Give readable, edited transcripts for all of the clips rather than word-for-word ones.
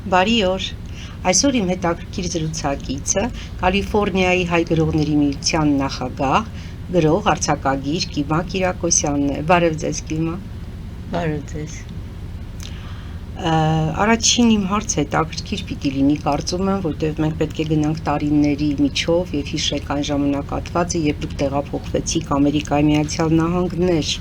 Բարի օր։ Այսօր իմ հետաքրքիր զրուցակիցը Կալիֆոռնիայի հայ գրողների միության նախագահ, գրող, արձակագիր Կիմա Կիրակոսյանն է։ Բարև ձեզ, Կիմա։ Բարև ձեզ։ Առաջին իմ հարցը հետաքրքիր պիտի լինի, կարծում եմ, որտեղ մենք պետք է գնանք տարիների միջով եւ հիշենք այն ժամանակահատվածը, երբ դուք տեղափոխվեցիք Ամերիկայի Միացյալ Նահանգներ։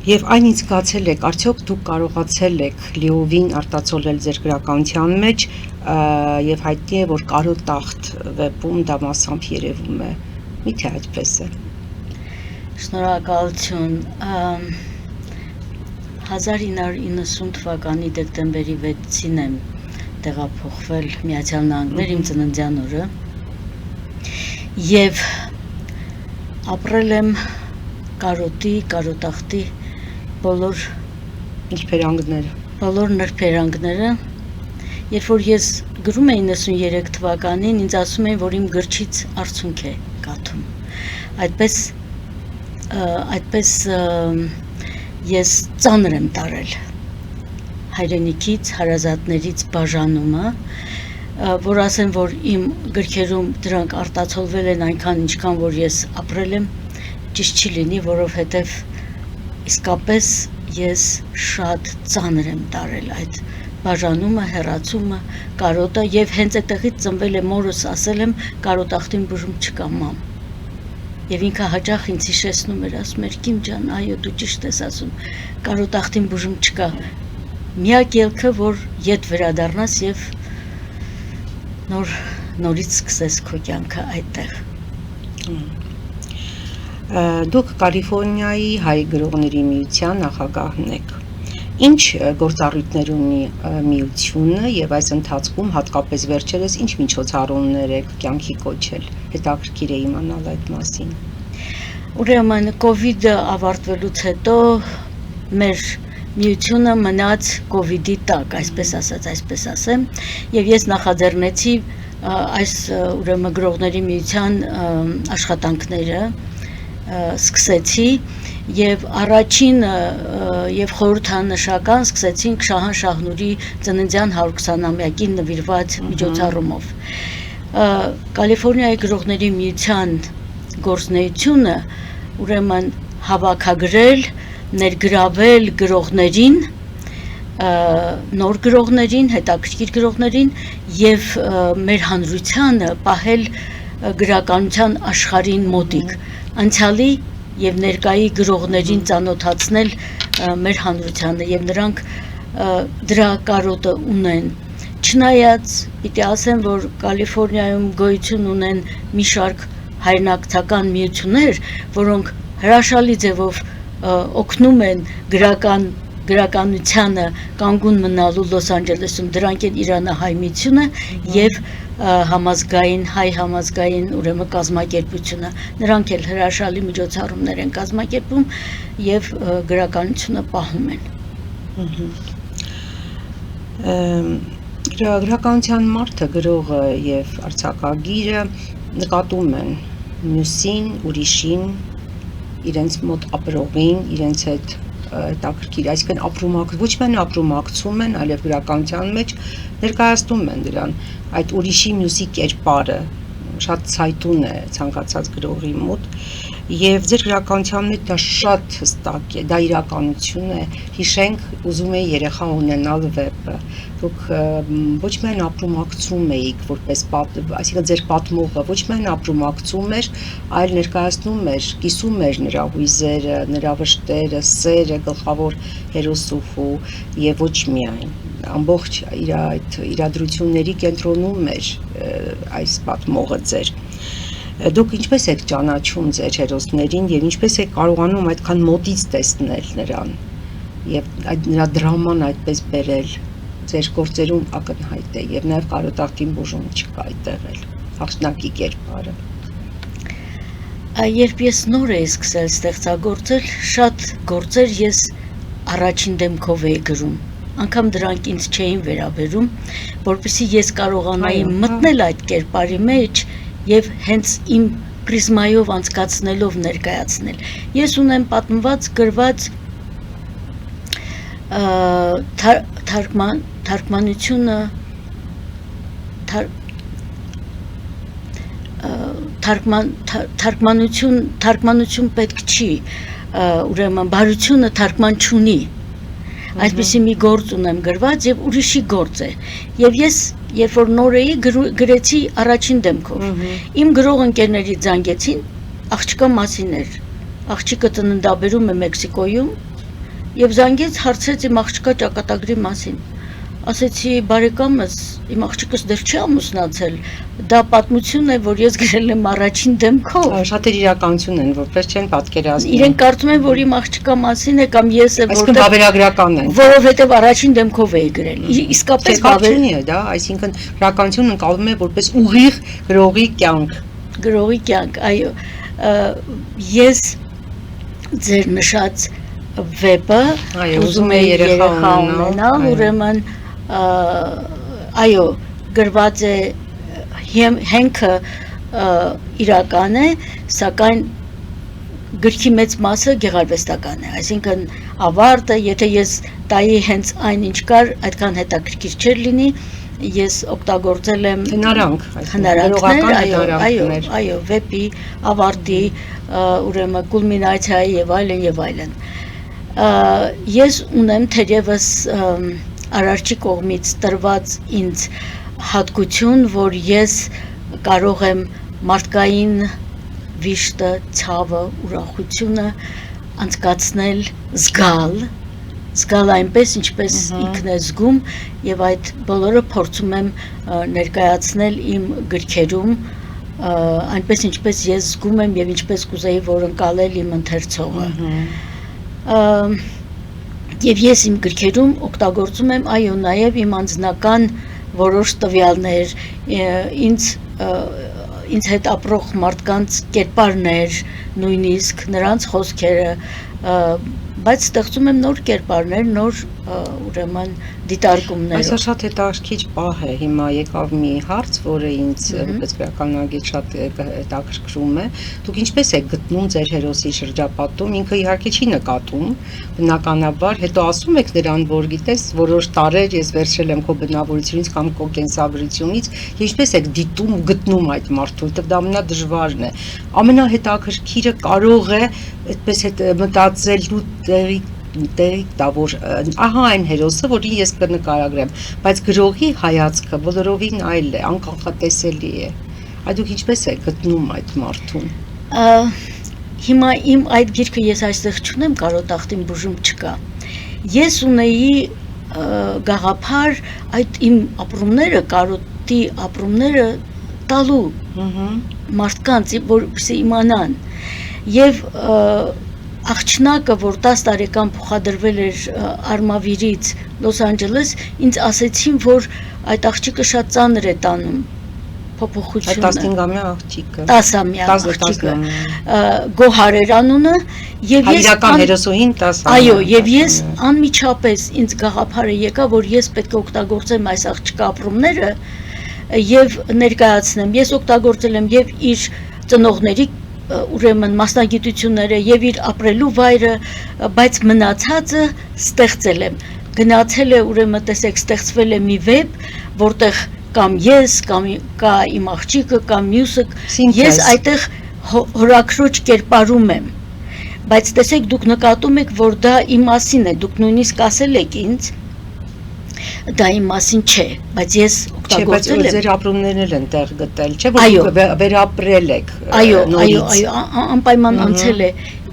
Եվ այն ինչ զգացել եք, արդյոք դուք կարողացել եք լիովին արտացոլել ձեր գրականության մեջ եւ հայտնի է, որ Կարոտախտ վեպում դա մասամբ երևում է։ Միթե այդպես է։ Շնորհակալություն։ 1990 թվականի դեկտեմբերի 6-ին եմ տեղափոխվել Միացյալ Նահանգներ իմ ծննդյան օրը եւ ապրել եմ Կարոտախտի բոլոր նրբերանգները, երբ որ ես գրում էի 93 թվականին, ինձ ասում էին, որ իմ գրչից արցունք է կաթում։ Այդպես ես ծանր եմ տարել հայրենիքից, հարազատներից բաժանումը, որ ասեմ, որ իմ գրքերում դրանք արտացոլվել են այնքան, ինչքան որ ես ապրել եմ, ճիշտ չի լինի, որովհետև իսկապես ես շատ ծանր եմ տարել այդ բաժանումը, հեռացումը, կարոտը եւ հենց այդտեղից ծնվել է մորս ասել եմ Կարոտախտին բուժում չկա մամ։ Եվ ինքը հաճախ ինձ հիշեցնում էր, ասում էր Կիմ ջան, այո դու ճիշտ ես ասում, Կարոտախտին բուժում չկա։ Միակ ելքը, որ ետ վերադառնաս եւ նորից սկսես քո կյանքը այդտեղ։ Դուք Կալիֆոռնիայի հայ գրողների միության նախագահն եք։ Ինչ գործառույթներ ունի միությունը եւ այս ընթացքում հատկապես վերջերս ինչ միջոցառումներ եք կյանքի կոչել։ Հետաքրքիր է իմանալ այդ մասին։ Ուրեմն COVID-ը ավարտվելուց հետո մեր միությունը մնաց COVID-ի տակ, այսպես ասեմ, եւ ես նախաձեռնեցի այս ուրեմն գրողների միության աշխատանքները սկսեցի եւ առաջին եւ խորհրդանշական սկսեցինք Շահան Շահնուրի ծննդյան 120-ամյակին նվիրված միջոցառումով։ Կալիֆոռնիայի գրողների միության գործունեությունը ուրեմն հավաքագրել, ներգրավել գրողներին, նոր գրողներին, հետաքրքիր գրողներին եւ մեր հանրությանը պահել գրականության աշխարհին մոտիկ, անցյալի եւ ներկայի գրողներին ծանոթացնել մեր հանրությանը եւ նրանք դրա կարոտը ունեն։ Չնայած պիտի ասեմ, որ Կալիֆոռնիայում գոյություն ունեն մի շարք հայրենակցական միություններ, որոնք հրաշալի ձևով օգնում են գրականությանը կանգուն մնալու Լոս Անջելեսում, դրանք են Իրանահայ միությունը եւ հայ համազգային ուրեմն կազմակերպությունը, նրանք էլ հրաշալի միջոցառումներ են կազմակերպում եւ գրականությունը պահում են։ Գրականության մարդը, գրողը եւ արձակագիրը նկատում են մյուսին, ուրիշին, իրենց մոտ ապրողին, իրենց հետ հետաքրքիր, այսինքն ոչ միայն ապրումակցում են, այլև գրականության մեջ ներկայացնում են դրան, այդ ուրիշի մյուսի կերպարը շատ ցայտուն է ցանկացած գրողի մոտ եւ ձեր գրականության մեջ դա շատ հստակ է, դա իրականություն է։ Հիշենք, ուզում էի երեխա ունենալ վեպը, դուք ոչ միայն ապրումակցում էիք որպես այսինքն ձեր պատմողը ոչ միայն ապրումակցում էր, այլ ներկայացնում էր, կիսում էր նրա հույզերը, նրա վշտերը, սերը գլխավոր հերոսուհու եւ ոչ միայն ամբողջ իր այդ իրադրությունների կենտրոնում էր այս պատմողը ձեր։ Դուք ինչպես եք ճանաչում ձեր հերոսներին եւ ինչպես եք կարողանում այդքան մոտից տեսնել նրան եւ նրա դրաման այդպես բերել ձեր գործերում ակնհայտ է եւ նաեւ Կարոտախտին բուժում չկա այդտեղ էլ հաղթնակի կերպարը։ Երբ ես նոր էի սկսել ստեղծագործել, շատ գործեր ես առաջին դեմքով էի գրում, անգամ դրանք ինձ չէին վերաբերում, որպեսզի ես կարողանայի մտնել այդ կերպարի մեջ եւ հենց իմ պրիզմայով անցկացնելով ներկայացնել։ Ես ունեմ պատմված, գրված թարգմանությունը թարգմանություն պետք չի, ուրեմն բարությունը թարգման չունի, այսպիսի մի գործ ունեմ գրված և ուրիշի գործ է, և ես երբ որ նոր էի գրեցի առաջին դեմքով, իմ գրող ընկերների զանգեցին, աղջկա մասին էր, աղջիկը ծննդաբերում է Մեքսիկոյում, և զանգեց հարցրեց իմ աղջկա ճակատագրի մասին, ասեցի բարեկամս, իմ աղջիկս դեռ չի ամուսնացել, դա պատմություն է, որ ես գրել եմ առաջին դեմքով։ Շատեր իրականություն են, որպես չեն պատկերացնում։ Իրենք կարծում են, որ իմ աղջկա մասին է կամ ես է, Այսինքն վավերագրական են։ Որովհետև առաջին դեմքով էի գրել։ Իսկապես պատմություն է դա, այսինքն իրականությունն ընկալվում է որպես ուղիղ գրողի կյանք։ Գրողի կյանք, այո։ Ես ձեր նշած վեպը ուզում եմ երեխա ունենալ, ուրեմն այո, գրված է հենքը իրական է, սակայն գրքի մեծ մասը գեղարվեստական է, այսինքն ավարտը, եթե ես տայի հենց այն ինչ կար, այդքան հետաքրքիր չէր լինի, ես օգտագործել եմ հնարանքներ, այո, վեպի, ավարտի, ուրեմն կուլմինացիայի եւ այլն, ես ունեմ թերևս Արարչի կողմից տրված ինձ հատկություն, որ ես կարող եմ մարդկային վիշտը, ցավը, ուրախությունը անցկացնել, զգալ այնպես, ինչպես ինքն է զգում, եւ այդ բոլորը փորձում եմ ներկայացնել իմ գրքերում, այնպես ինչպես ես զգում եմ եւ ինչպես կուզեի, որ ընկալել իմ ընթերցողը։ Եվ ես իմ գրքերում օգտագործում եմ, այո, նաև իմ անձնական որոշ տվյալներ, ինձ հետ ապրող մարդկանց կերպարներ, նույնիսկ նրանց խոսքերը, բայց ստեղծում եմ նոր կերպարներ, նոր ուրեմն դիտարկումներ։ Այսօր շատ հետաքրքիր պահ է, հիմա եկավ մի հարց, որը ինձ որպես գրականագետ շատ հետաքրքրում է։ Դուք ինչպես եք գտնում ձեր հերոսի շրջապատում, ինքը իհարկե չի նկատում, բնականաբար, հետո ասում եք նրան, որ գիտես, որոշ տարեր ես վերցրել եմ քո բնավորությունից կամ քո կենսագրությունից, ինչպես եք դիտում ու գտնում այդ մարդուն, որտեղ դա ամենադժվարն է։ Ամենահետաքրքիրը կարող է այդպես մտածելու տեղի տա, որ ահա այն հերոսը, որին ես կնկարագրեմ, բայց գրողի հայացքը բոլորովին այլ է, անկանխատեսելի է։ Այդ դուք ինչպես եք գտնում այդ մարդուն։ Հիմա իմ այդ գիրքը ես այստեղ չունեմ, կարոտախտին բուժում չկա։ Ես ունեի գաղափար այդ իմ ապրումները, կարոտի ապրումները տալու մարդկանց, որպեսզի իմանան։ Եվ աղջնակը, որ 10 տարեկան փոխադրվել էր Արմավիրից Լոս Անջելես, ինձ ասեցին, որ այդ աղջիկը շատ ծանր է տանում փոփոխությունը։ Այդ 15-ամյա աղջիկը։ 10-ամյա աղջիկը։ Գոհար էր անունը, եւ ես իրական հերոսուհին 10-ամյա։ Այո, եւ ես անմիջապես ինձ գաղափարը եկա, որ ես պետք է օգտագործեմ այս աղջկա ապրումները եւ ներկայացնեմ։ Ես օգտագործել եմ եւ իր ծնողների ուրեմն մասնագիտությունները եւ իր ապրելու վայրը, բայց մնացածը ստեղծել եմ։ Գնացել է ուրեմն տեսեք ստեղծվել է մի վեբ, որտեղ կամ ես, կամ կա իմ աղջիկը, կամ մյուսը, ես այդտեղ հորաքրոջ կերպարում եմ։ Բայց տեսեք դուք նկատում եք, որ դա իմ մասին է, դուք նույնիսկ ասել եք ինձ, դա իմ մասին չէ, բայց ես օգտագործել եմ։ Բայց ձեր ապրումներն են տեղ գտել, չէ՞ որ դուք վերապրել եք։ Այո, անպայման անցել է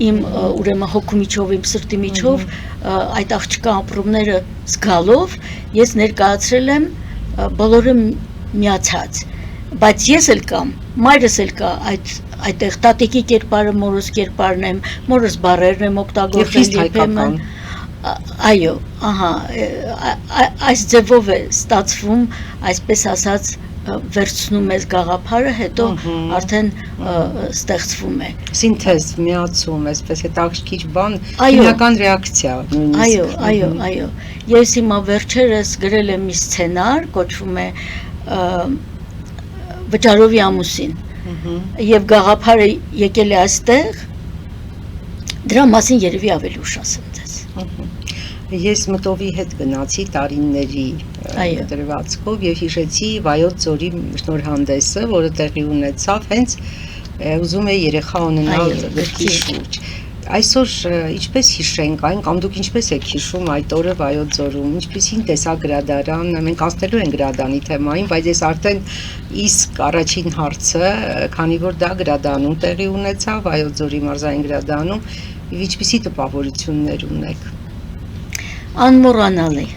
իմ ուրեմն հոգու միջով, իմ սրտի միջով այդ աղջկա ապրումները զգալով, ես ներկայացրել եմ բոլորը միացած, բայց ես էլ կամ, մայրս էլ կա այդտեղ տատիկի կերպարը, մորս կերպարն եմ, մորս բառերն եմ օգտագործել երբեմն։ Այո, ահա, այս ձևով է ստացվում, այսպես ասած, վերցնում ես գաղափարը, հետո արդեն ստեղծվում է։ Սինթեզ, միացում, այսպես հետաքրքիր բան, հիմնական ռեակցիա նույնիսկ։ Այո, ես հիմա վերջերս գրել եմ մի սցենար, կոչվում է Վճարովի ամուսին, եւ գաղափարը եկել է այստեղ, դրա մասին երևի ավելի ուշ ասեմ ձեզ։ Ես մտովի հետ գնացի տարիների դրվածքով եւ հիշեցի Վայոց ձորի շնորհանդեսը, որը տեղի ունեցավ հենց ուզում էի երեխա ունենալ գրքի շուրջ։ Այսօր ինչպես հիշենք այն կամ դուք ինչպես եք հիշում այդ օրը Վայոց ձորում, ինչպեսին տեսա գրադարան, մենք անցնելու ենք գրադանի թեմային, բայց ես արդեն իսկ առաջին հարցը, քանի որ դա գրադանում տեղի ունեցավ Վայոց ձորի մարզային գրադանում, եւ ինչպիսի տպավորություններ ունեք։ Անմոռանալի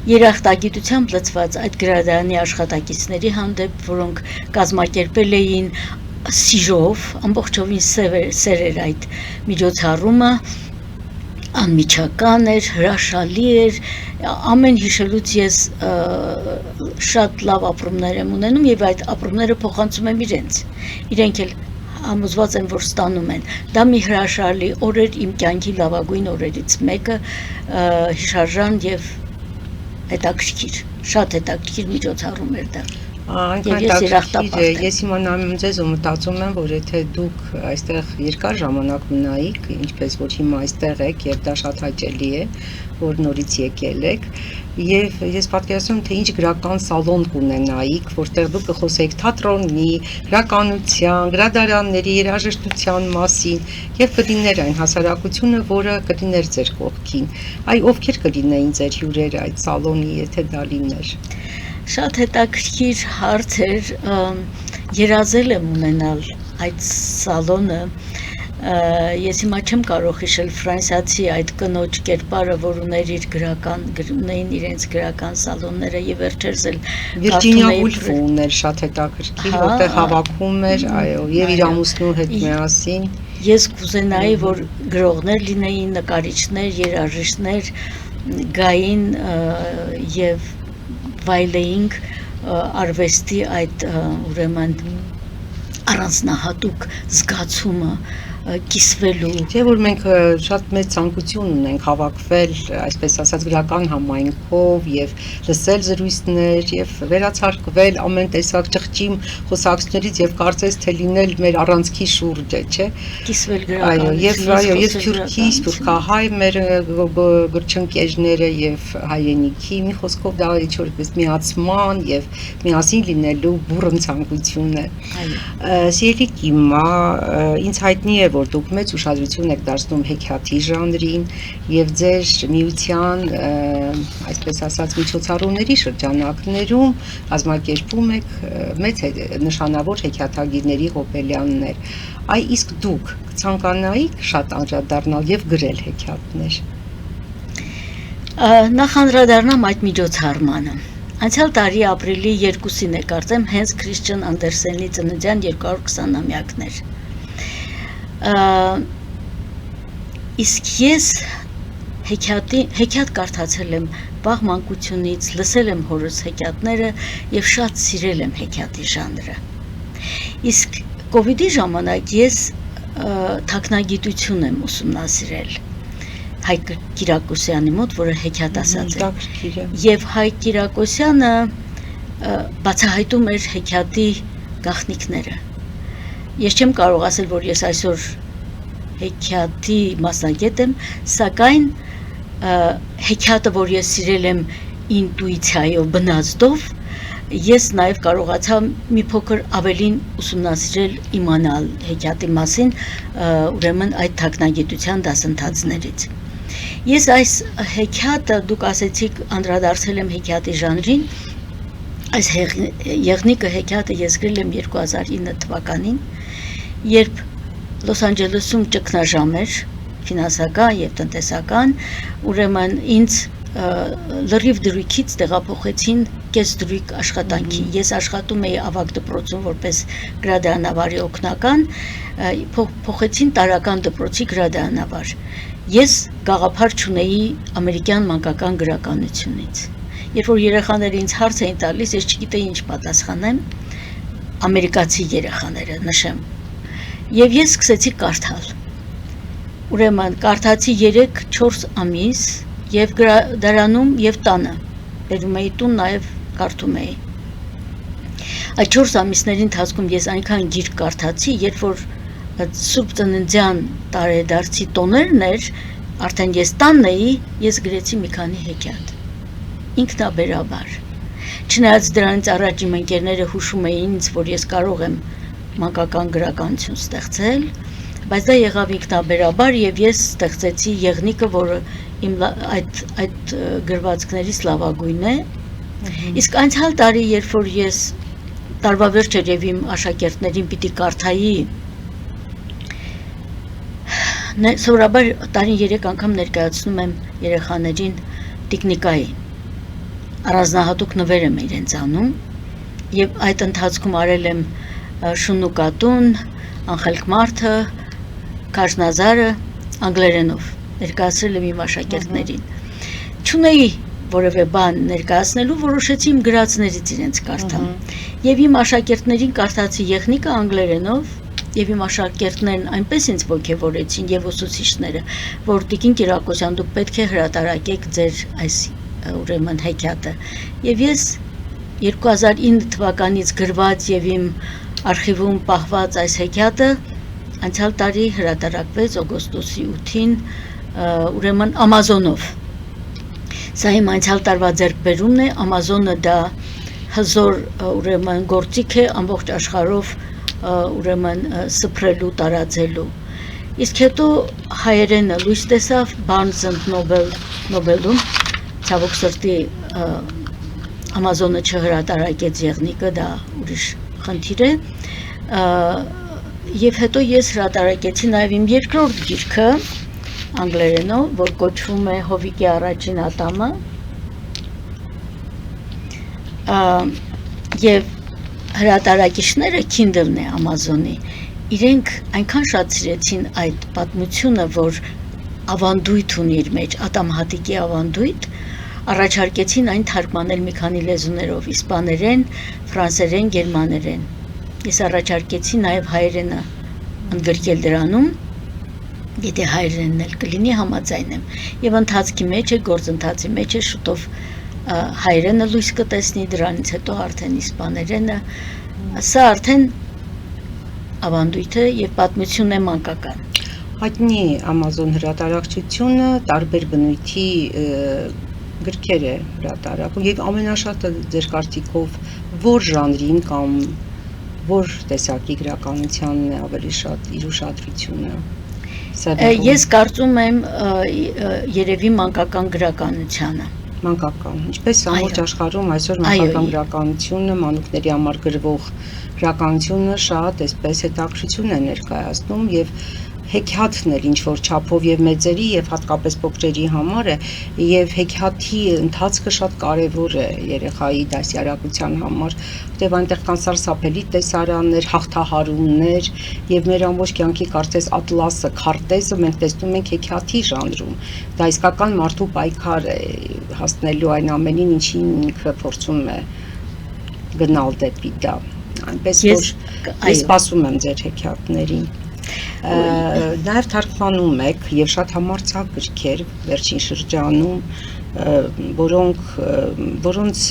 երախտագիտությամբ լցված այդ գրադարանի աշխատակիցների հանդեպ, որոնք կազմակերպել էին սիրով, ամբողջովին սեր էր այդ միջոցառումը, անմիջական էր, հրաշալի էր, ամեն հիշելուց ես շատ լավ ապրումներ եմ ունենում եւ այդ ապրումները փոխանցում եմ իրենք էլ համոզված եմ, որ ստանում են։ Դա մի հրաշալի օր էր, իմ կյանքի լավագույն օրերից մեկը, հիշարժան եւ հետաքրքիր, շատ հետաքրքիր միջոցառում էր դա։ Ես իմանամ ձեզ ու մտածում եմ, որ եթե դուք այստեղ երկար ժամանակ մնայիք, ինչպես որ հիմա այստեղ եք եւ դա շատ հաճելի է, որ նորից եկել եք, եւ ես պատկերացնում թե ինչ գրական սալոն կունենայիք, որտեղ դուք կխոսեիք թատրոնի, գրականության, գրադարանների, երաժշտության մասին եւ կլիներ այն հասարակությունը, որը կլիներ ձեր կողքին։ Այ ովքեր կլինեին ձեր հյուրերը այդ սալոնի, եթե դա լիներ։ Շատ հետաքրքիր հարց էր, երազել եմ ունենալ այդ սալոնը, ես հիմա չեմ կարող հիշել ֆրանսիացի այդ կնոջ կերպարը, որ ուներ ունեին իրենց գրական սալոնները եւ վերջերս էլ Վիրջինիա Ուլֆը ուներ շատ հետաքրքիր, որտեղ հավաքում էր, այո, եւ իր ամուսնու հետ միասին։ Ես կուզենայի, որ գրողներ լինեին, նկարիչներ, երաժիշտներ գային եւ վայելեինք արվեստի այդ ուրեմն առանձնահատուկ զգացումը կիսվելու։ Չէ՞ որ մենք շատ մեծ ցանկություն ունենք հավաքվել, այսպես ասած, գրական համայնքով եւ լսել զրույցներ եւ վերացարկվել ամեն տեսակ ճղճիմ խոսակցություններից եւ կարծես թե լինել մեր առանցքի շուրջը, չէ՞։ Կիսվել գրական։ Այո, եւ Թուրքի, սփյուռքահայ մեր գրչընկերները եւ հայրենիքի մի խոսքով դա ինչ-որ միացման եւ միասին լինելու բուրըն ցանկություն է։ Այո։ Սիրելի Կիմա, ինձ հայտնի է, որ դուք մեծ ուշադրություն եք դարձնում հեքիաթի ժանրին եւ ձեր միության, այսպես ասած, միջոցառումների շրջանակներում կազմակերպում եք մեծ նշանավոր հեքիաթագիրների հոբելյաններ։ Այ իսկ դուք կցանկանայիք շատ անդրադառնալ եւ գրել հեքիաթներ։ Նախ անդրադառնամ այդ միջոցառմանը։ Անցյալ տարի ապրիլի 2-ին է կարծեմ հենց Քրիշտիան Անդերսենի ծննդյան 220-ամյակներ։ Իսկ ես հեքիաթ կարդացել եմ վաղ մանկությունից, լսել եմ հորս հեքիաթները եւ շատ սիրել եմ հեքիաթի ժանրը։ Իսկ կոവിഡ്ի ժամանակ ես թաքնագիտություն եմ ուսումնասիրել Հայկ Կիրակոսյանի մոտ, որը հեքիաթասաց է։ Եվ Հայկ Կիրակոսյանը բացահայտում էր հեքիաթի գաղտնիքները։ Ես չեմ կարող ասել, որ ես այսօր հեքիաթի մասնագետ եմ, սակայն հեքիաթը, որ ես սիրել եմ ինտուիցիայով, բնազդով, ես նաև կարողացա մի փոքր ավելին ուսումնասիրել, իմանալ հեքիաթի մասին, ուրեմն այդ թաքնագիտության դասընթացներից։ Ես այս հեքիաթը, դուք ասեցիք, անդրադարձել եմ հեքիաթի ժանրին, այս եղնիկը հեքիաթը ես գրել եմ 2009 թվականին, երբ Լոս Անջելեսում ճգնաժամ էր, ֆինանսական եւ տնտեսական, ուրեմն ինձ լրիվ դրույքից տեղափոխեցին կես դրույք աշխատանքի։ Ես աշխատում էի ավագ դպրոցում որպես գրադարանավարի օգնական, փոխեցին տարական դպրոցի գրադարանավար։ Ես գաղափար չունեի ամերիկյան մանկական գրականությունից։ Երբ որ երեխաները ինձ հարց էին տալիս, ես չգիտեի ինչ պատասխանեմ, ամերիկացի երեխաները նշեմ։ Եվ ես սկսեցի կարդալ։ Ուրեմն կարդացի 3-4 ամիս եւ գրադարանում եւ տանը։ Բերում էի տուն, նաեւ կարդում էի։ Այդ 4 ամիսների ընթացքում ես այնքան գիրք կարդացի, երբ որ Սուրբ Ծննդյան տարեդարձի տոներն էր, արդեն ես տանն էի, ես գրեցի մի քանի հեքիաթ, ինքնաբերաբար, չնայած դրանից առաջ իմ ընկերները հուշում էին ինձ, որ ես կարող եմ մանկական գրականություն ստեղծել, բայց դա եղավ ինքնաբերաբար եւ ես ստեղծեցի եղնիկը, որը իմ այդ գրվածքներից լավագույնն է, իսկ անցյալ տարի, երբ որ ես տարվա վերջեր եւ իմ աշակերտներին պիտի կարդայի, սովորաբար տարին 3 անգամ ներկայացնում եմ երեխաներին տիկնիկայի, առանձնահատուկ նվեր եմ իրենց անում եւ այդ ընթացքում արել եմ Շունուկատուն, Անխելք մարդը, Քաշնազարը անգլերենով ներկայացրել եմ իմ աշակերտներին։ Չունեի որևէ բան ներկայացնելու, որոշեցի իմ գրածներից իրենց կարդամ։ Եվ իմ աշակերտներին կարդացի եղնիկը անգլերենով, եւ իմ աշակերտներն այնպես ինձ ոգևորեցին եւ ուսուցիչները, որ Տիկին Կիրակոսյան, դուք պետք է հրատարակեք ձեր այս ուրեմն հեքիաթը։ Եվ ես 2009 թվականից գրված եւ իմ արխիվում պահված այս հեքիաթը անցյալ տարի հրատարակվեց օգոստոսի 8-ին ուրեմն Ամազոնով։ Սա իմ անցյալ տարվա ձեռքբերումն է, Ամազոնը դա հզոր ուրեմն գործիք է ամբողջ աշխարհով ուրեմն սփռելու, տարածելու։ Իսկ հետո հայերենը լույս տեսավ Barnes and Noble-ում, ցավոք սրտի Ամազոնը չհրատարակեց եղնիկը, դա ուրիշ խնդիր է, եւ հետո ես հրատարակեցի նաեւ իմ երկրորդ գիրքը անգլերենով, որ կոչվում է Հովիկի առաջին ատամը, եւ հրատարակիչները Kindle-ն է Amazon-ի, իրենք այնքան շատ սիրեցին այդ պատմությունը, որ ավանդույթ ունի իր մեջ, ատամհատիկի ավանդույթ, առաջարկեցին այն թարգմանել մի քանի լեզուներով, իսպաներեն, ֆրանսերեն, գերմաներեն։ Ես առաջարկեցի նաև հայերենը ընդգրկել դրանում, եթե հայերենն էլ կլինի համաձայն եմ, եւ ընթացքի մեջ է, գործընթացի մեջ է, շուտով հայերենը լույս կտեսնի, դրանից հետո արդեն իսպաներենը, սա արդեն ավանդույթ է եւ պատմություն է մանկական։ Հայտնի Amazon հրատարակչությունը տարբեր բնույթի գրքեր է հրատարակում եւ ամենաշատը ձեր կարծիքով որ ժանրին կամ որ տեսակի գրականությանն է ավելի շատ իր ուշադրությունը։ Ես կարծում եմ երևի մանկական գրականությանը։ Մանկական, ինչպես ամբողջ աշխարհում այսօր մանկական գրականությունը, մանուկների համար գրվող գրականությունը շատ այսպես հետաքրքրություն է ներկայացնում եւ հեքիաթն էլ ինչ որ չափով եւ մեծերի եւ հատկապես փոքրերի համար է եւ հեքիաթի ընթացքը շատ կարեւոր է երեխայի դասյարակության համար, որտեղ այնտեղ կան սարսափելի տեսարաններ, հաղթահարումներ եւ մեր ամբողջ կյանքի կարծես ատլասը, քարտեզը մենք տեսնում ենք հեքիաթի ժանրում։ Դա իսկական մարդու պայքար է հասնելու այն ամենին, ինչին ինքը փորձում է գնալ դեպի դա։ Այնպես որ ես սպասում եմ ձեր հեքիաթներին։ Նաև թարգմանում եք եւ շատ համարձակ գրքեր վերջին շրջանում, որոնց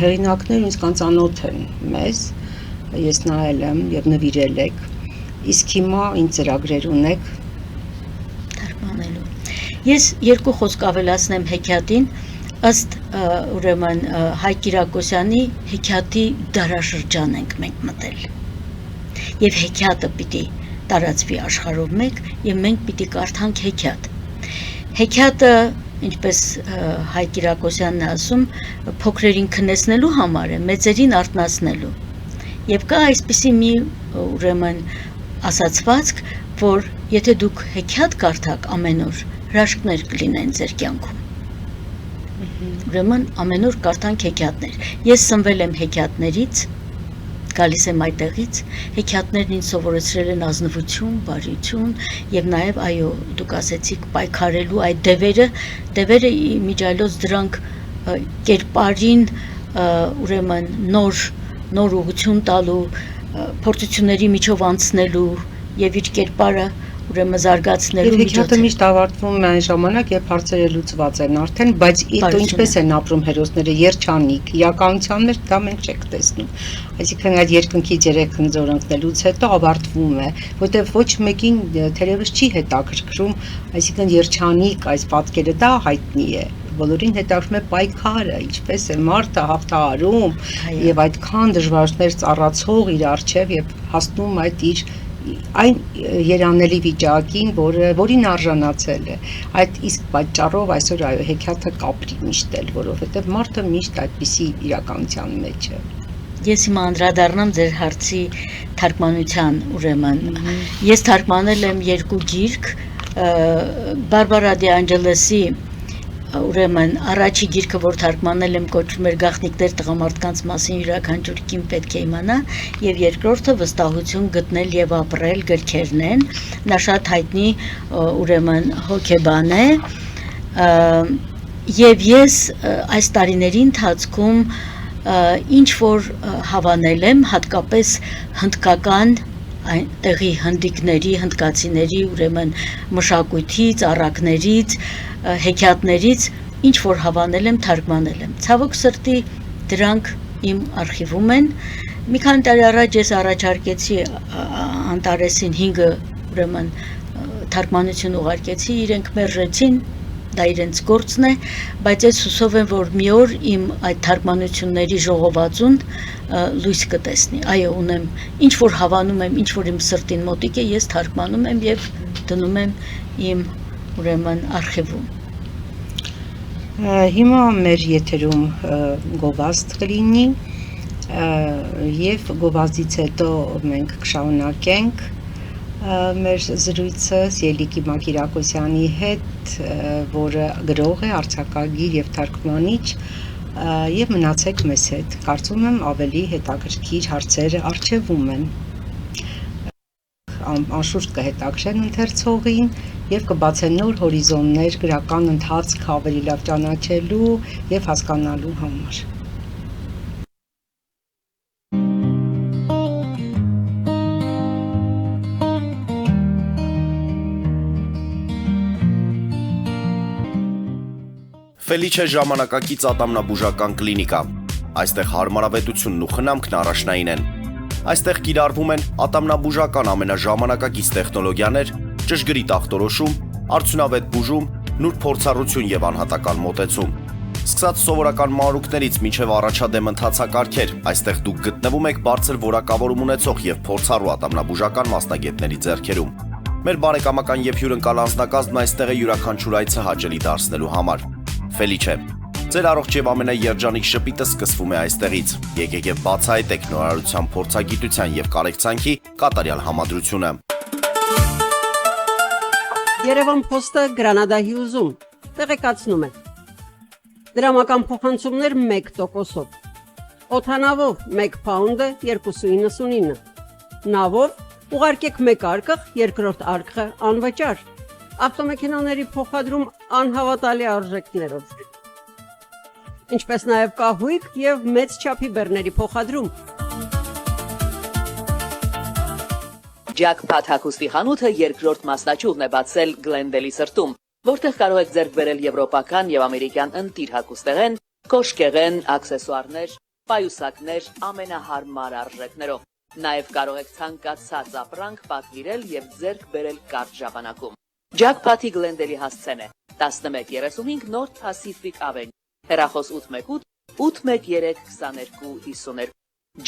հեղինակներն ինձ կանծանոթ են մեզ, ես նայել եմ եւ նվիրել եք, իսկ հիմա ինչ ծրագրեր ունեք թարգմանելու։ Ես երկու խոսք ավելացնեմ հեքիաթին, ըստ ուրեմն Հայկ Կիրակոսյանի հեքիաթի դարաշրջան ենք մենք մտել։ Եվ հեքիաթը պիտի տարածվի աշխարհով մեկ եւ մենք պիտի կարդանք հեքիաթ։ Հեքիաթը, ինչպես Հայկ Կիրակոսյանն է ասում, փոքրերին քնեցնելու համար է, մեծերին արթնացնելու։ Եվ կա այսպիսի մի ուրեմն ասացվածք, որ եթե դուք հեքիաթ կարդաք ամեն օր, հրաշքներ կլինեն ձեր կյանքում։ Ուրեմն ամեն օր կարդանք հեքիաթներ։ Ես սնվել եմ հեքիաթներից, գալիս եմ այդտեղից, հեքիաթներն ինձ սովորեցրել են ազնվություն, բարություն եւ նաեւ այո, դուք ասեցիք պայքարելու այդ դևերը իմիջիայլոց դրանք կերպարին ուրեմն նոր ուղղություն տալու, փորձությունների միջով անցնելու եւ իր կերպարը ուրեմն զարգացնելու Հեքիաթը միշտ ավարտվում է այն ժամանակ, երբ հարցերը լուծված են արդեն, բայց իտո ինչպես են ապրում հերոսները, երջանիկ, իրականության մեջ դա մենք չենք տեսնում։ Այսինքն այդ երկնքից երեք խնձոր ընկնելուց հետո ավարտվում է, որտեղ ոչ մեկին թերևս չի հետաքրքրում, այսինքն երջանիկ այս պատկերը դա հայտնի է։ Բոլորին հետաքրքրում է պայքարը, ինչպես է մարդը հաղթահարում եւ այդքան դժվարներ ծառացող իր արժեվ եւ հասնում այդ իր այն երանելի վիճակին, որին արժանացել է։ Այդ իսկ պատճառով այսօր այո հեքիաթը կապրի միշտ էլ, որովհետև մարդը միշտ այդպիսի իրականության մեջ է։ Ես հիմա անդրադառնամ ձեր հարցի թարգմանության, ուրեմն ես թարգմանել եմ երկու գիրք, Բարբարա Դի Անջելեսի ուրեմն առաջի գիրքը, որ թարգմանել եմ, կոչվում էր Գաղտնիքներ տղամարդկանց մասին յուրաքանչյուր կին պետք է իմանա, եւ երկրորդը Վստահություն գտնել եւ ապրել գրքերն են։ Նա շատ հայտնի ուրեմն հոգեբան է, եւ ես այս տարիների ընթացքում ինչ որ հավանել եմ, հատկապես հնդկական այնտեղի հնդիկների, հնդկացիների ուրեմն մշակույթից, առակներից, հեքիաթներից ինչ որ հավանել եմ, թարգմանել եմ։ Ցավոք սրտի դրանք իմ արխիվում են։ Մի քանի տարի առաջ ես առաջարկեցի Անտարեսին 5 ուրեմն թարգմանություն ուղարկեցի, իրենք մերժեցին, դա իրենց գործն է, բայց ես հուսով եմ, որ մի օր իմ այդ թարգմանությունների ժողովածուն լույս կտեսնի։ Այո, ունեմ, ինչ որ հավանում եմ, ինչ որ իմ սրտին մոտիկ է, ես թարգմանում եմ եւ դնում եմ իմ ուրեմն արխիվում։ Հիմա մեր եթերում գովազդ կլինի եւ գովազդից հետո մենք կշարունակենք մեր զրույցը Սիելիկի Մակիրակոսյանի հետ, որը գրող է, արձակագիր եւ թարգմանիչ, եւ մնացեք մեզ հետ։ Կարծում եմ ավելի հետաքրքիր հարցերը առջևում են։ Անշուշտ կհետաքրեն ընթերցողին եւ կբացեն նոր հորիզոններ գրական ընթացք ավելի լավ ճանաչելու եւ հասկանալու համար։ Ֆելիչե ժամանակակից ատամնաբուժական կլինիկա։ Այստեղ հարմարավետությունն ու խնամքն առաջնային են։ Այստեղ կիրառվում են ատամնաբուժական ամենաժամանակակից տեխնոլոգիաներ, ճշգրիտ ախտորոշում, արդյունավետ բուժում, նուրբ փորձառություն եւ անհատական մոտեցում։ Սկսած սովորական մանրուքներից մինչև առաջադեմ ընթացակարգեր, այստեղ դուք գտնվում եք բարձր որակավորում ունեցող եւ փորձառու ատամնաբուժական մասնագետների ձեռքերում։ Մեր բարեկամական եւ հյուրընկալ անձնակազմն այստեղ է յուրաքանչյուր այցը հաճելի դարձնելու համար։ Ֆելիչե, ձեր առողջ եւ ամենաերջանիկ շպիտը սկսվում է այստեղից։ Եկեք եւ բացահայտեք նորարարության, փորձագիտության եւ կարեկցանքի կատարյալ համադրությունը։ Երևան Փոստը Գրանադայի ուզում տեղեկացնում է։ Դրամական փոխանցումներ 1%-ով։ Օդանավով 1 փաունդը 2.99։ Նավով ուղարկեք 1 արկղ, երկրորդ արկղը անվճար։ Ավտոմեքենաների փոխադրում անհավատալի արժեքներով։ Ինչպես նաև կահույք եւ մեծ չափի բեռների փոխադրում։ Jackpot հագուստի խանութը երկրորդ մասնաճյուղն է բացել Գլենդելի սրտում, որտեղ կարող եք ձեռք բերել եվրոպական եւ ամերիկյան ընտիր հագուստեղեն, կոշկեղեն, աքսեսուարներ, պայուսակներ ամենահարմար արժեքներով։ Նաև կարող եք ցանկացած ապրանք պատվիրել եւ ձեռք բերել կարճ ժամանակում։ Jackpot-ի Գլենդելի հասցեն է 1135 North Pacific Avenue, հեռախոս 818 813 2252։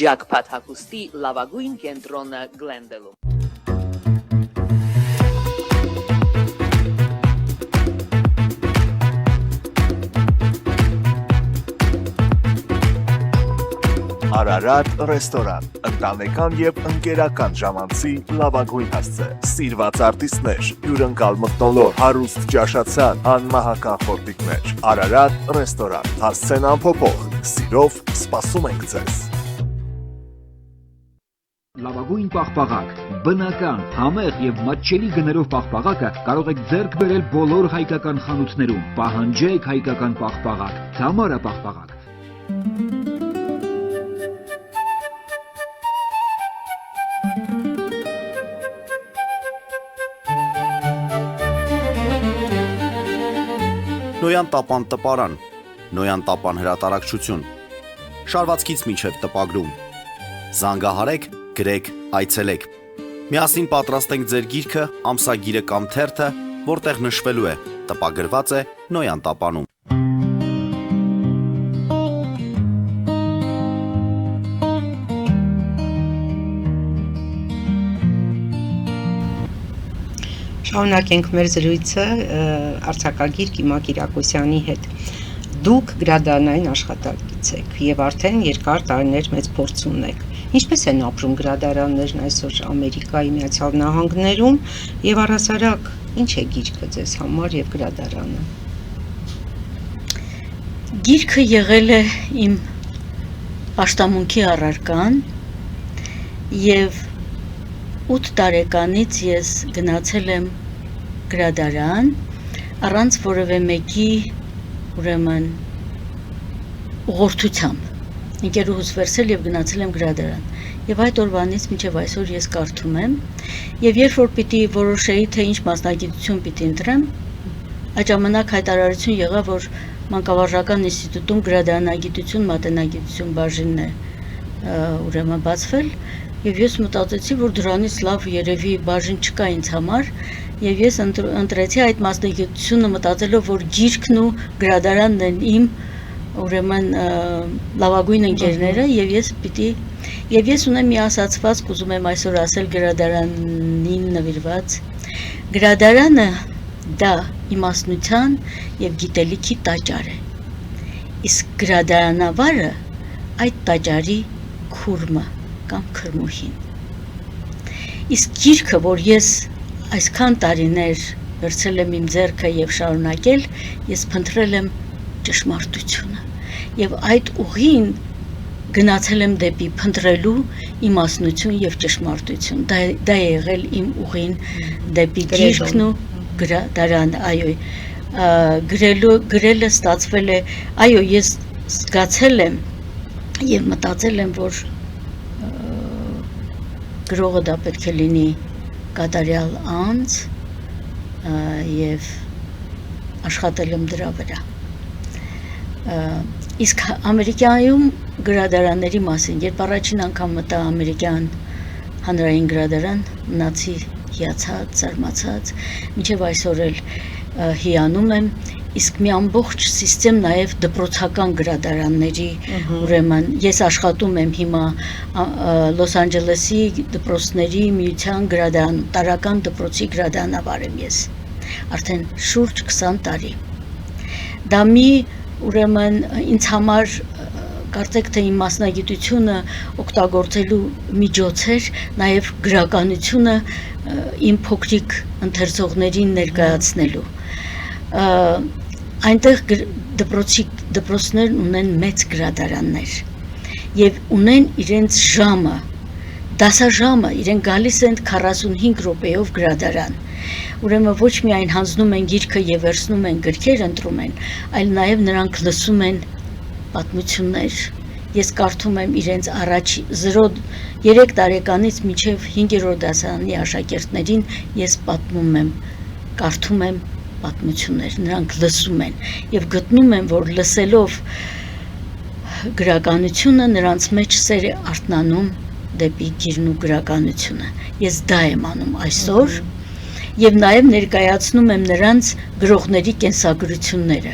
Jackpot հագուստի լավագույն կենտրոնը Գլենդելում։ Արարատ ռեստորան, ընտանեկան եւ ընկերական ժամանցի լավագույն հասցե, սիրված արտիստներ, հյուրընկալ մթնոլորտ, հարուստ ճաշացան, անմահական խորտիկներ։ Արարատ ռեստորան, հասցեն անփոփոխ, սիրով սպասում ենք ձեզ։ Լավագույն պաղպաղակ, բնական, համեղ եւ մատչելի գներով պաղպաղակը կարող եք ձեռք բերել բոլոր հայկական խանութներում։ Պահանջեք հայկական պաղպաղակ, Թամարա պաղպաղակ։ Նոյան տապան տպարան, Նոյան տապան հրատարակչություն, շարվածքից մինչև տպագրում, զանգահարեք, գրեք, այցելեք, միասին պատրաստենք ձեր գիրքը, ամսագիրը կամ թերթը, որտեղ նշվելու է, տպագրված է Նոյան տապանում։ Շարունակենք մեր զրույցը արձակագիր Կիմա Կիրակոսյանի հետ։ Դուք գրադարանային աշխատակից եք եւ արդեն երկար տարիներ մեծ փորձ ունեք։ Ինչպես են ապրում գրադարաններն այսօր Ամերիկայի Միացյալ Նահանգներում եւ առհասարակ ինչ է գիրքը ձեզ համար եւ գրադարանը։ Գիրքը եղել է իմ աշտամունքի առարկան եւ 8 տարեկանից ես գնացել եմ գրադարան առանց որևէ մեկի ուրեմն ուղղորդությամբ ընկերուհուս վերցել եւ գնացել եմ գրադարան եւ այդ օրվանից մինչեւ այսօր ես կարդում եմ եւ երբ որ պիտի որոշեի թե ինչ մասնագիտություն պիտի ընտրեմ այդ ժամանակ հայտարարություն եղավ որ մանկավարժական ինստիտուտում գրադարանագիտություն մատենագիտություն բաժինն է ուրեմն բացվել եւ ես մտածեցի որ դրանից լավ երևի բաժին չկա ինձ համար եւ ես ընտրեցի այդ մասնագիտությունը մտածելով որ գիրքն ու գրադարանն են իմ ուրեմն լավագույն ընկերները եւ ես ունեմ մի ասացված կուզում եմ այսօր ասել գրադարանին նվիրված գրադարանը դա իմաստնության եւ գիտելիքի տաճար է իսկ գրադարանավարը այդ տաճարի քուրմը կամ քրմուհին իսկ գիրքը որ ես այսքան տարիներ վերցրել եմ իմ ձեռքը եւ շարունակել ես փնտրել եմ ճշմարտությունը եւ այդ ուղին գնացել եմ դեպի փնտրելու իմաստնություն եւ ճշմարտություն դա է եղել իմ ուղին դեպի գիրքն ու գրադարանը այո գրելը ստացվել է այո ես զգացել եմ եւ մտածել եմ որ գրողը դա պետք է լինի կատարյալ անձ եւ աշխատել եմ դրա վրա իսկ ամերիկայում գրադարանների մասին երբ առաջին անգամ մտա ամերիկյան հանրային գրադարան մնացի հիացած զարմացած մինչեւ այսօր էլ հիանում եմ իսկ մի ամբողջ համակարգ նաև դպրոցական գրադարանների ուրեմն ես աշխատում եմ հիմա Լոս Անջելեսի դպրոցների միության գրադարան տարական դպրոցի գրադարանավար եմ ես արդեն շուրջ 20 տարի դա մի ուրեմն ինձ համար կարծեք թե իմ մասնագիտությունը օգտագործելու միջոց էր նաև գրականությունը իմ փոքրիկ ընթերցողներին ներկայացնելու այնտեղ դպրոցներն ունեն մեծ գրադարաններ եւ ունեն իրենց ժամը դասաժամը իրեն գալիս են 45 րոպեով գրադարան ուրեմն ոչ միայն հանձնում են գիրքը եւ վերցնում են գրքեր ընտրում են այլ նաեւ նրանք լսում են պատմություններ ես կարդում եմ իրենց առաջ 3 տարեկանից մինչև 5-րդ դասարանի աշակերտներին ես պատմում եմ կարդում եմ պատմություններ նրանք լսում են եւ գտնում են որ լսելով գրականությունը նրանց մեջ սեր է արթնանում դեպի գիրն ու գրականությունը ես դա եմ անում այսօր եւ նաեւ ներկայացնում եմ նրանց գրողների կենսագրությունները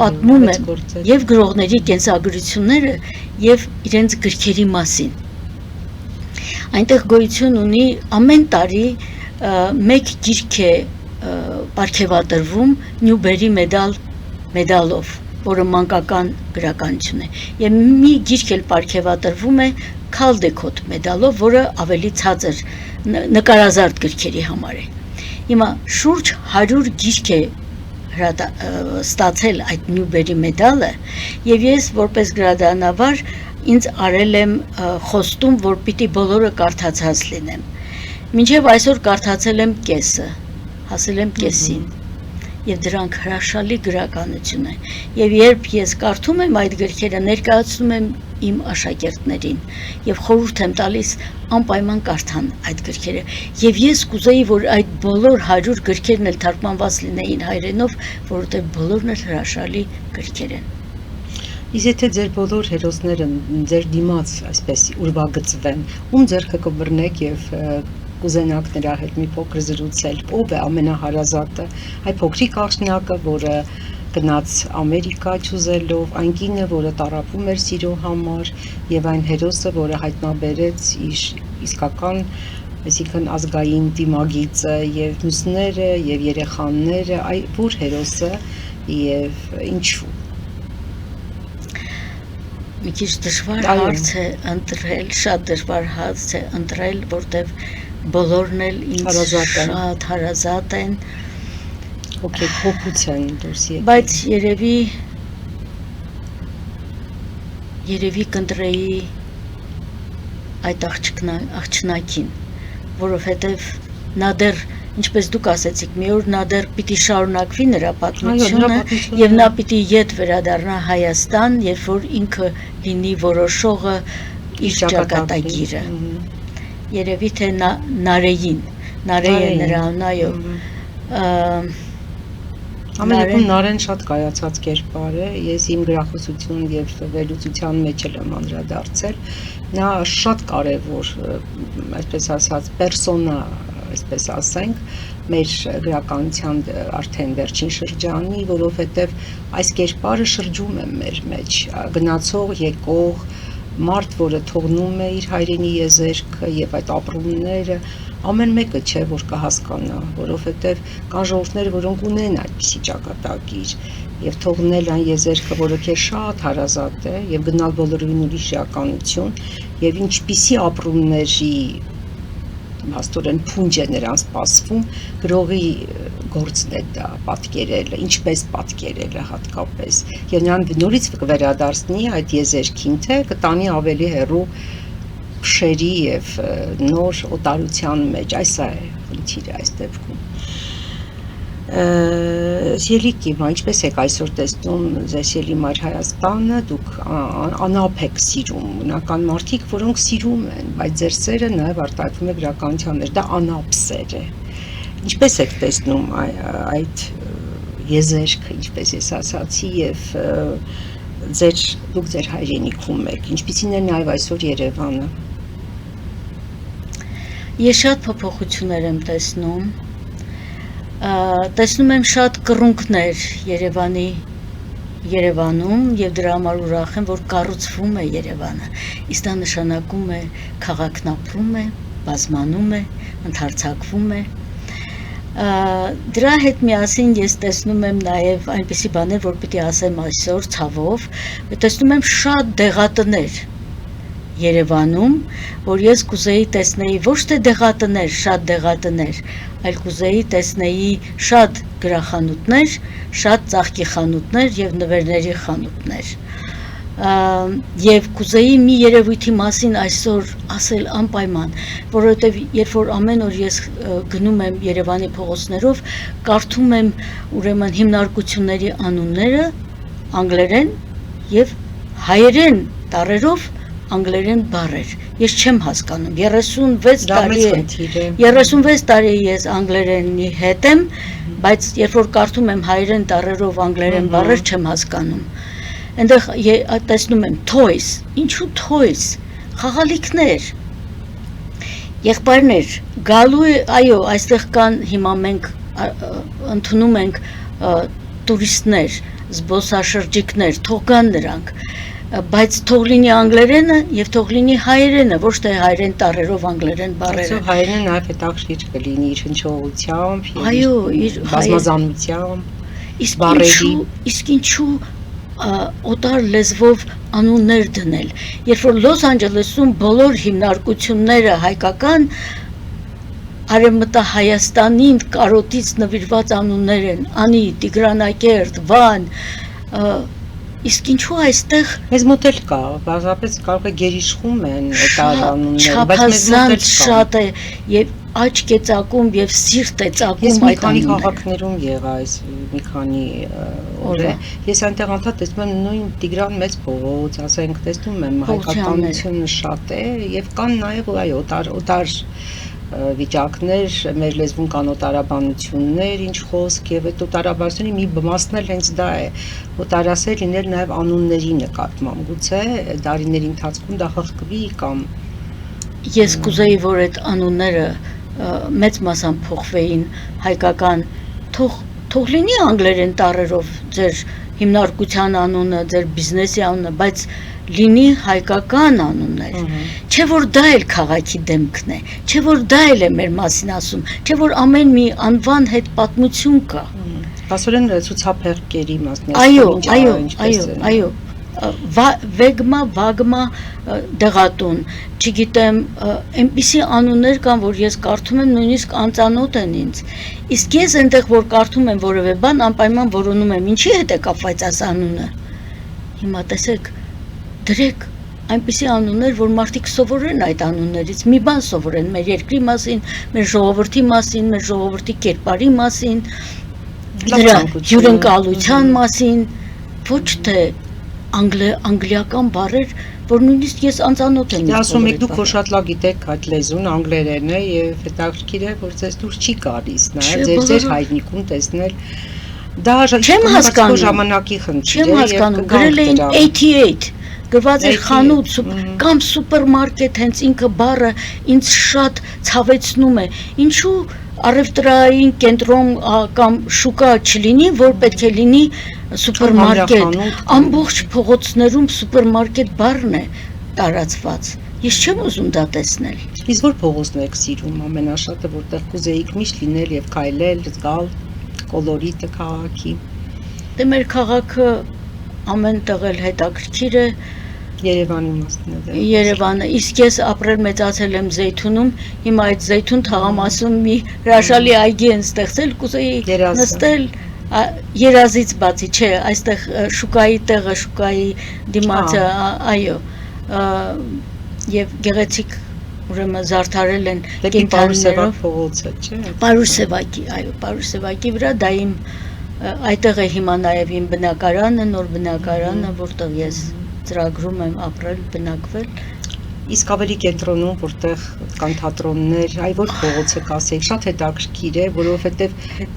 պատմում եմ եւ գրողների կենսագրությունները եւ իրենց գրքերի մասին այնտեղ գոյություն ունի ամեն տարի մեկ գիրք է պարգևատրվում Նյուբերի մեդալով, որը մանկական գրականություն է, եւ մի գիրք էլ պարգևատրվում է Քալդեկոտ մեդալով, որը ավելի ցածր նկարազարդ գրքերի համար է։ Հիմա շուրջ 100 գիրք է ստացել այդ Նյուբերի մեդալը, եւ ես որպես գրադարանավար ինձ արել եմ խոստում, որ պիտի բոլորը կարդացած լինեմ։ Մինչև այսօր կարդացել եմ կեսը հասել եմ կեսին եւ դրանք հրաշալի գրականություն են։ Եվ երբ ես կարդում եմ այդ գրքերը, ներկայացնում եմ իմ աշակերտներին եւ խորհուրդ եմ տալիս անպայման կարդան այդ գրքերը։ Եվ ես կուզեի, որ այդ բոլոր 100 գրքերն էլ թարգմանված լինեին հայերենով, որովհետեւ բոլորն էլ հրաշալի գրքեր են։ Իսկ եթե ձեր բոլոր հերոսները ձեր դիմաց այսպես ուրվագծվեն, ում ձեռքը կբռնեք եւ կուզենաք նրա հետ մի փոքր զրուցել, ով է ամենահարազատը, այդ փոքրիկ աղջնակը, որը գնաց Ամերիկա ճուզելով, այն կինը, որը տառապում էր սիրո համար, եւ այն հերոսը, որը հայտնաբերեց իր իսկական, այսինքն ազգային դիմագիծը, եւ մյուսները, եւ երեխաները, որ հերոսը եւ ինչու։ Մի քիչ դժվար հարց է ընտրել, շատ դժվար հարց է ընտրել, որտեվ բոլորն էլ ինձ շատ հարազատ են, հոգեփոխուց են դուրս եկել։ բայց երևի կընտրեի այդ աղջնակին, որովհետև նա դեռ, ինչպես դուք ասեցիք, մի օր նա դեռ պիտի շարունակվի նրա պատմությունը եւ նա պիտի ետ վերադառնա Հայաստան, երբ որ ինքը լինի որոշողը իր ճակատագիրը։ Երևի թե Նարեյին, Նարեյը նրա անունը, ամենևին Նարեն շատ կայացած կերպար է, ես իմ գրախոսություն եւ վերլուծության մեջ եմ անդրադարձել, նա շատ կարեւոր, այսպես ասած, պերսոնա, այսպես ասենք, մեր գրականության արդեն վերջին շրջանի, որովհետեւ այս կերպարը շրջում է մեր մեջ, գնացող, եկող մարդ, որը թողնում է իր հայրենի եզերքը եւ այդ ապրումները, ամեն մեկը չէ, որ կհասկանա, որովհետեւ կան ժողովուրդներ, որոնք ունեն այդպիսի ճակատագիր եւ թողնել այն եզերքը, որը քեզ շատ հարազատ է եւ գնալ բոլորովին ուրիշ իրականություն եւ ինչպիսի ապրումների հաստորեն փունջ է նրան սպասվում, գրողի գործն է դա պատկերելը, ինչպես պատկերելը հատկապես, եւ նրան նորից կվերադարձնի այդ եզերքին, թե կտանի ավելի հեռու փշերի եւ նոր օտարության մեջ, այս է խնդիրը այս դեպքում։ Ելիքի, ինչպես եք այսօր տեսնում ձեզ ելիմար Հայաստանը, դուք անապ եք սիրում, բնական մարդիկ, որոնք սիրում են, բայց ձեր սերը նաև արտահայտվում է գրականության մեջ, դա անապ սեր է։ Ինչպես եք տեսնում այդ եզերքը, ինչպես ես ասացի, եւ դուք ձեր հայրենիքում եք, ինչպիսին է նաև այսօր Երևանը։ Ես շատ փոփոխություններ եմ տեսնում, տեսնում եմ շատ կռունկներ Երևանում եւ դրա համար ուրախ եմ, որ կառուցվում է Երևանը, իսկ դա նշանակում է քաղաքն ապրում է, բազմանում է, ընդարձակվում է։ Դրա հետ միասին ես տեսնում եմ նաև այնպիսի բաներ, որ պիտի ասեմ այսօր ցավով, տեսնում եմ շատ դեղատներ Երևանում, որ ես կուզեի տեսնեի ոչ թե դեղատներ, շատ դեղատներ, այլ կուզեի տեսնեի շատ գրախանութներ, շատ ծաղկի խանութներ եւ նվերների խանութներ։ Եվ կուզեի մի երևույթի մասին այսօր ասել անպայման, որովհետեւ երբ որ ամեն օր ես գնում եմ Երևանի փողոցներով, կարդում եմ ուրեմն հիմնարկությունների անունները անգլերեն եւ հայերեն տառերով անգլերեն բառեր։ Ես չեմ հասկանում։ 36 տարի ես անգլերենի հետ եմ, բայց երբ որ կարդում եմ հայերեն տառերով անգլերեն բառեր չեմ հասկանում։ Այնտեղ տեսնում եմ toys, ինչու toys, խաղալիքներ։ Եղբայրներ, գալու է, այո, այստեղ կան հիմա մենք ընդունում ենք տուրիստներ, զբոսաշրջիկներ, թող գան նրանք, բայց թող լինի անգլերենը եւ թող լինի հայերենը, ոչ թե հայերեն տառերով անգլերեն բառերը։ Այսօր հայերենը նաև հետաքրքիր կլինի իր հնչողությամբ, այո, իր բազմազանությամբ, իսկ ինչու օտար լեզվով անուններ դնել, երբ որ Լոս Անջելեսում բոլոր հիմնարկությունները հայկական Արևմտահայաստանին կարոտից նվիրված անուններ են, Անի, Տիգրանակերտ, Վան, Իսկ ինչու այստեղ Մեզ մոտ էլ կա, բազմապես կարող է գերիշխում են այդ անունները, չափազանց շատ է եւ աչք է ծակում եւ սիրտ է Ես ծակում մի այդ քանի անունները։ քաղաքներում եղա այս մի քանի օր։ Ես այնտեղ անդադ տեսնում եմ նույն Տիգրան մեծ փողոց, ասենք տեսնում եմ հայկականությունը շատ է եւ կան նաեւ այո օտար վիճակներ, մեր լեզվում կան օտարաբանություններ, ինչ խոսք եւ այդ օտարաբանությունների մի մասն էլ հենց դա է։ Օտարասեր լինել նաեւ անունների նկատմամբ, գուցե դարիների ընթացքում դա խախտվի կամ Ես կուզեի, որ այդ անունները մեծ մասամբ փոխվեին հայկական, թող լինի անգլերեն տառերով ձեր հիմնարկության անունը, ձեր բիզնեսի անունը, բայց լինի հայկական անուններ, չէ որ դա էլ քաղաքի դեմքն է, չէ որ դա էլ է մեր մասին ասում, չէ որ ամեն մի անվան հետ պատմություն կա։ Բասորեն ցուցափեղկերի մասն է։ Այո, վագմա դեղատուն, չգիտեմ, այնպիսի անուններ կան, որ ես կարդում եմ նույնիսկ անծանոթ են ինձ։ Իսկ ես այնտեղ որ կարդում եմ որևէ բան, անպայման որոնում եմ, ինչի հետ է կապված այս անունը։ Հիմա տեսեք, դրեք այնպիսի անուններ, որ մարդիկ սովորեն այդ անուններից, մի բան սովորեն մեր երկրի մասին, մեր ժողովրդի մասին, մեր ժողովրդի կերպարի մասին, դրա հյուրընկալության մասին, ոչ թե անգլիական բառեր, որ նույնիսկ ես անծանոթ եմ։ Ասում եք դուք որ շատ լավ գիտեք այդ լեզուն, անգլերենն է եւ հետաքրքիր է, որ ձեզ դուր չի գալիս նաեւ ձեր հայրենիքում տեսնել։ Դա ժամանակի խնդիր է։ Չեմ հասկանում, գրել էին 88 գրված էր խանութ կամ սուպերմարկետ, հենց ինքը բառը ինձ շատ ցավեցնում է։ Ինչու առևտրային կենտրոն կամ շուկա չլինի, որ պետք է լինի սուպերմարկետ։ Ամբողջ փողոցներում սուպերմարկետ բառն է տարածված։ Ես չեմ ուզում դա տեսնել։ Իսկ որ փողոցն եք սիրում ամենաշատը, որտեղ կուզեիք միշտ լինել եւ քայլել, զգալ կոլորիտը քաղաքի։ Դե մեր քաղաքը ամենտեղ էլ հետաքրքիր է։ Երևանի մասն է։ Երևանը, իսկ ես ապրել մեծացել եմ Զեյթունում, հիմա այդ Զեյթուն թաղամասում մի հրաշալի այգի են ստեղծել, կուզեի նստել երազից բացի, չէ, այստեղ շուկայի տեղը, շուկայի դիմացը, այո, եւ գեղեցիկ ուրեմն զարդարել են կենտրոններով փողոցը, չէ։ Պարուսեվակի, այո, Պարուսեվակի վրա դա իմ այդտեղ է հիմա նաեւ իմ բնակարանը, նոր բնակարանը, որտեղ ես ծրագրում եմ ապրել, բնակվել։ Իսկ ավելի կենտրոնում, որտեղ կան թատրոններ, այ որ փողոցը կասեք, շատ հետաքրքիր է, որովհետև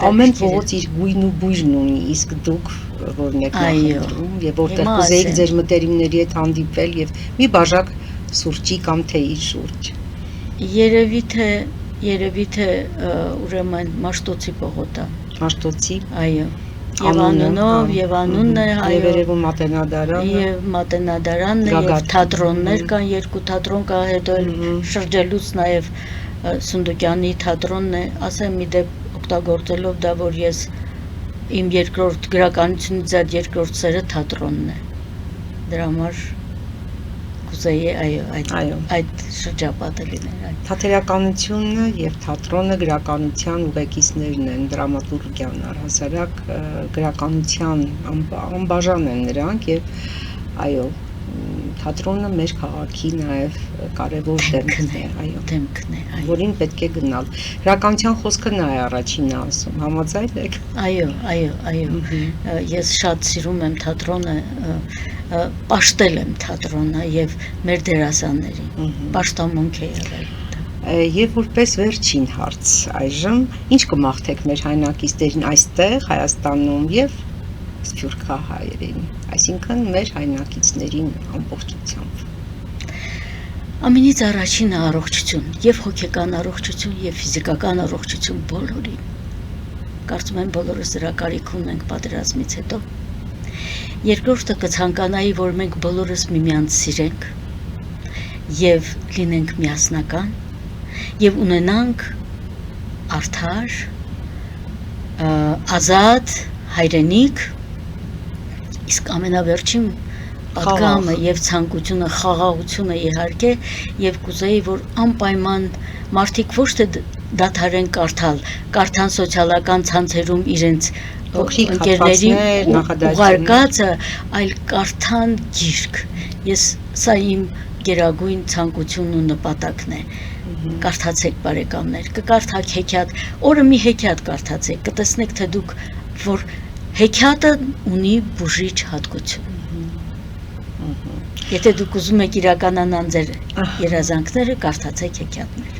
ամեն փողոց իր գույն ու բույրն ունի, իսկ դուք որն եք նախընտրում եւ որտեղ կուզեիք ձեր մտերիմների հետ հանդիպել եւ մի բաժակ սուրճի կամ թեյի շուրջ։ Երևի թե ուրեմն Մաշտոցի պողոտա։ Մաշտոցի։ Այո։ Եվ անունով, եւ անունն է, այո, երևում Մատենադարանը, եւ Մատենադարանն է, եւ թատրոններ կան, երկու թատրոն կա, հետո շրջելուց նաեւ Սունդուկյանի թատրոնն է, ասեմ մի դեպ օգտագործելով դա, որ ես իմ երկրորդ գրականությունից երկրորդ սերը թատրոնն է։ Դրա համար կուզեի այդ շրջապատը լինել։ Թատերականությունը եւ թատրոնը գրականության ուղեկիցներն են, դրամատուրգիան առհասարակ գրականության անբաժան են նրանք եւ այո, թատրոնը մեր քաղաքի նաեւ կարեւոր դեմքն է, այո, դեմքն է, այո, որին պետք է գնալ։ Գրականության խոսքը նա է առաջինը ասում, համաձայն եք։ Այո, ես շատ սիրում եմ թատրոնը, պաշտել եմ թատրոնը եւ մեր դերասաններին, պաշտամունք է եղել։ Եվ որպես վերջին հարց այժմ, ինչ կմաղթեք մեր հայրենակիցներին այստեղ Հայաստանում եւ սփյուռքահայերին, այսինքն մեր հայրենակիցներին ամբողջությամբ։ Ամենից առաջինը առողջություն, եւ հոգեկան առողջություն, եւ ֆիզիկական առողջություն բոլորին։ Կարծում եմ բոլորս դրա կարիք ունենք պատերազմից հետո։ Երկրորդը կցանկանայի, որ մենք բոլորս միմյանց սիրենք եւ լինենք միասնական եւ ունենանք արդար, ազատ հայրենիք, իսկ ամենավերջին պատգամը եւ ցանկությունը խաղաղությունը իհարկե եւ կուզեի, որ անպայման մարդիկ ոչ թե դադարեն կարդալ, կարդան սոցիալական ցանցերում իրենց Փոքրիկ ընկերների հատվածներ, նախադասություններ։ ուղարկածը, այլ կարդան գիրք։ Սա իմ գերագույն ցանկությունն ու նպատակն է։ Կարդացեք բարեկամներ, կկարդաք հեքիաթ, օրը մի հեքիաթ կարդացեք, կտեսնեք թե դուք որ հեքիաթը ունի բուժիչ հատկություն։ Եթե դուք ուզում եք իրականանան ձեր երազանքները, կարդացեք հեքիաթներ։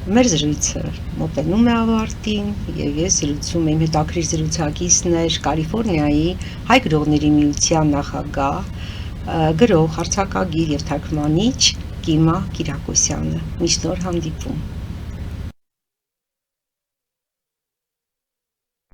Մեր զրույցը մոտենում է ավարտին եւ ես զրուցում եմ հետաքրիր զրուցակիցներ Կալիֆոռնիայի հայ գրողների միության նախագահ, գրող, արձակագիր եւ թարգմանիչ Կիմա Կիրակոսյանը։ Միշտ նոր հանդիպում։